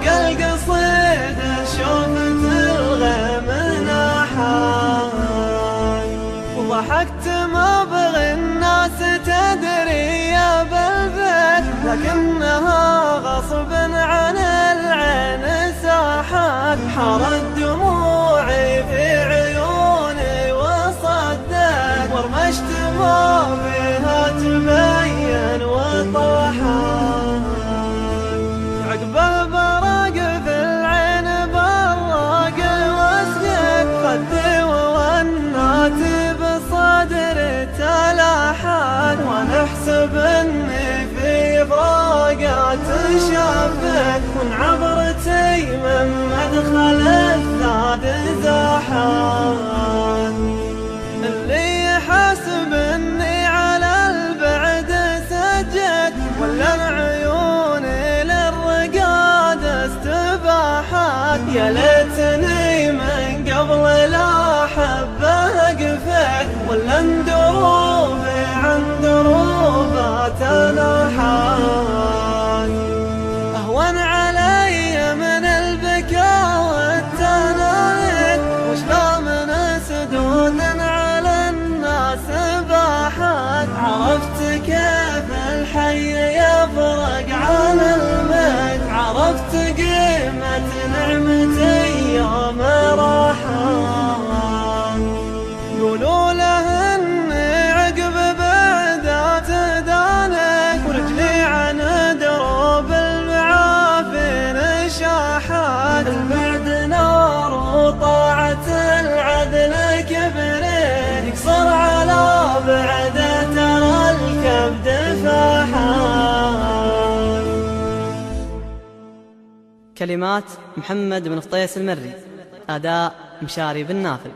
بقى القصيد شوفت الغيم نحاي، وضحكت ما بغي الناس تدري يا بالبيت، لكنها غصب عن العين ساحت. حارت دموعي في عيوني وصدت، ورمشت ما بها تبين وطاحت. عقب البراق في العين براق واسقط خدي، وونات بصدري تلاحت. وانا احسب اني في فراقات شافت، من عبرتي من مدخل الثاد زاحت. اللي يحسب اني على البعد سجد، ولا عيوني للرقاد استباحت. يا ليتني من قبل لا حبه قفت، ولا دروبي عن دروبات نحات. اهون علي من البكاء والتنايد، وشلا من سدود على الناس باحت. عرفت كيف الحي يفرق عن الميت، عرفت قيمة نعمتي يوم راحت. قولوا له اني عقب بعدات دانك، ورجلي عن دروب المعافي نشاحت. البعد نار وطاعة العدل كبرين، يقصر على بعده ترى الكبد فاحت. كلمات محمد بن فطيس المري، أداء مشاري بن نافل.